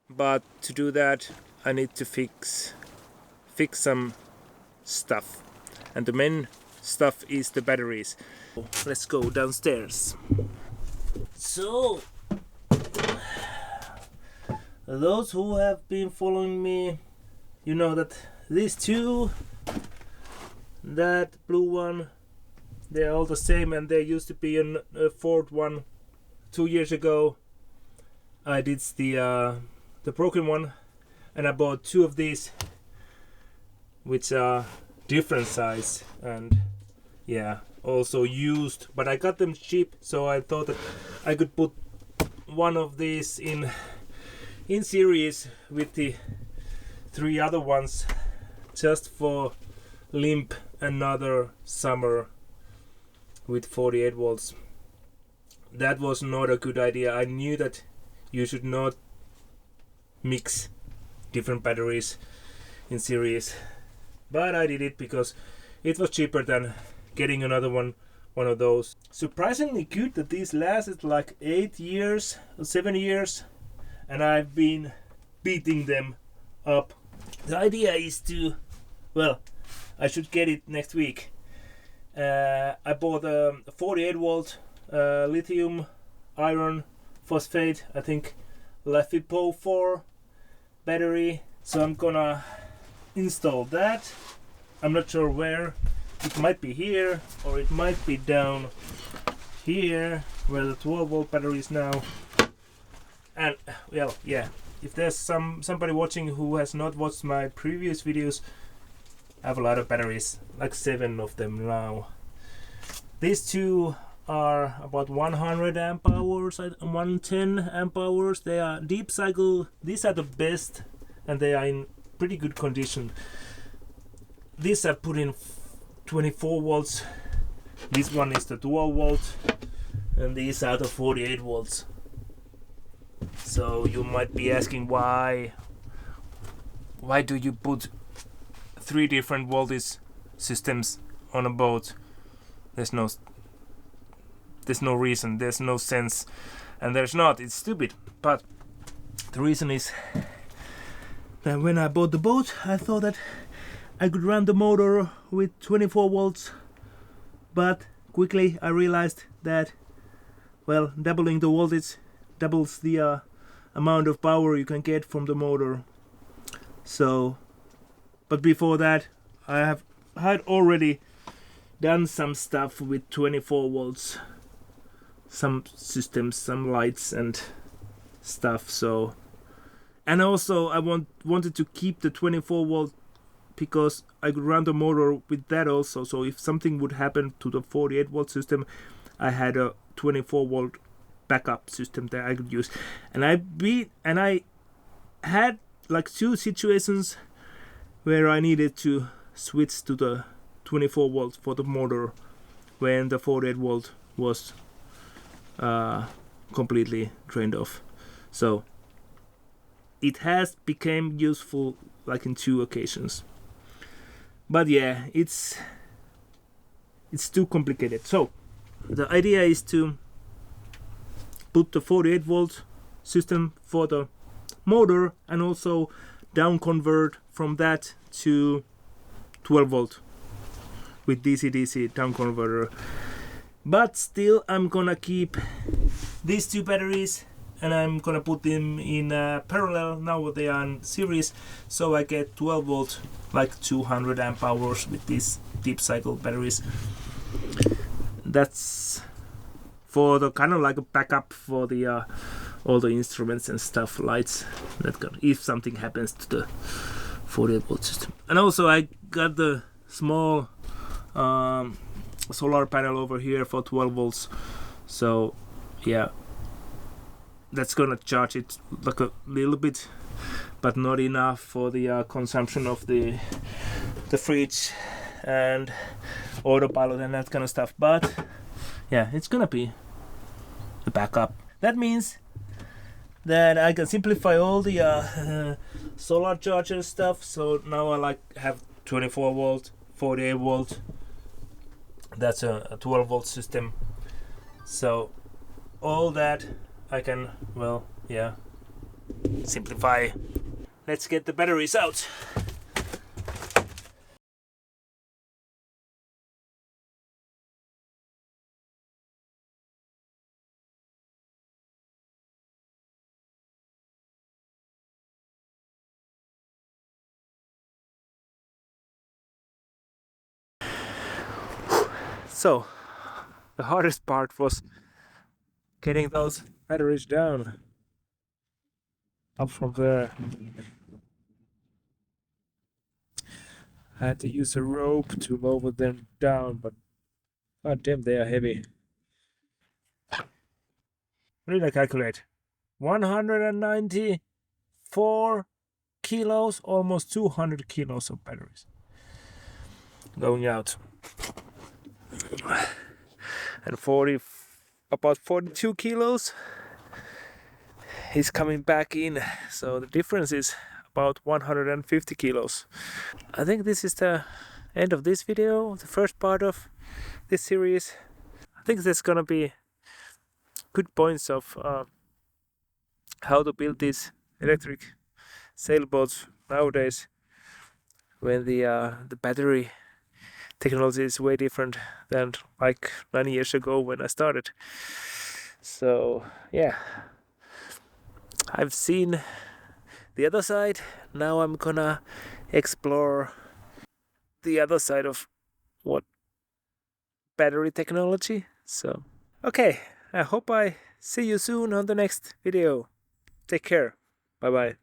but to do that I need to fix some stuff, and the main stuff is the batteries. Let's go downstairs. So those who have been following me, you know that these two, that blue one, they're all the same, and there used to be a fourth one 2 years ago. I did the broken one, and I bought two of these which are different size, and yeah, also used, but I got them cheap, so I thought that I could put one of these in series with the three other ones, just for limp another summer with 48 volts. That was not a good idea. I knew that you should not mix different batteries in series, but I did it because it was cheaper than getting another one of those. Surprisingly good that these lasted like 8 years or 7 years, and I've been beating them up. The idea is to, well, I should get it next week. I bought a 48 volt lithium iron phosphate, I think LiFePO4 battery, so I'm gonna install that. I'm not sure where. It might be here, or it might be down here where the 12 volt battery is now. And well, yeah, if there's somebody watching who has not watched my previous videos, I have a lot of batteries, like 7 of them now. These two are about 100 amp hours, 110 amp hours. They are deep cycle. These are the best, and they are in pretty good condition. These I put in 24 volts. This one is the 12 volt, and these are the 48 volts. So you might be asking why do you put 3 different voltage systems on a boat? There's no reason, there's no sense, and there's not. It's stupid. But the reason is that when I bought the boat, I thought that I could run the motor with 24 volts, but quickly I realized that, well, doubling the voltage doubles the amount of power you can get from the motor. So, but before that, I had already done some stuff with 24 volts, some systems, some lights and stuff. So, and also I wanted to keep the 24 volt because I could run the motor with that also. So if something would happen to the 48 volt system, I had a 24 volt backup system that I could use. And I had like 2 situations where I needed to switch to the 24 volts for the motor when the 48 volt was completely drained off. So it has become useful like in 2 occasions. But yeah, it's too complicated. So the idea is to put the 48 volt system for the motor and also down convert from that to 12 volt with DC-DC down converter. But still I'm gonna keep these 2 batteries and I'm gonna put them in parallel. Now they are in series, so I get 12 volt, like 200 amp hours with these deep cycle batteries. That's for the kind of like a backup for the all the instruments and stuff, lights, that kind, if something happens to the 48 volt system. And also I got the small solar panel over here for 12 volts. So yeah, that's gonna charge it like a little bit, but not enough for the consumption of the fridge and autopilot and that kind of stuff. But yeah, it's gonna be a backup. That means that I can simplify all the solar charger stuff. So now I have 24 volt, 48 volt. That's a 12 volt system. So all that I can, well, yeah, simplify. Let's get the batteries out. So, the hardest part was getting those batteries down up from there. I had to use a rope to lower them down, but god damn, they are heavy. What did I calculate? 194 kilos, almost 200 kilos of batteries going out. And about 42 kilos is coming back in, so the difference is about 150 kilos. I think this is the end of this video, the first part of this series. I think there's gonna be good points of how to build these electric sailboats nowadays, when the battery technology is way different than like 9 years ago when I started. So yeah, I've seen the other side. Now I'm gonna explore the other side of what battery technology. So okay, I hope I see you soon on the next video. Take care. Bye bye.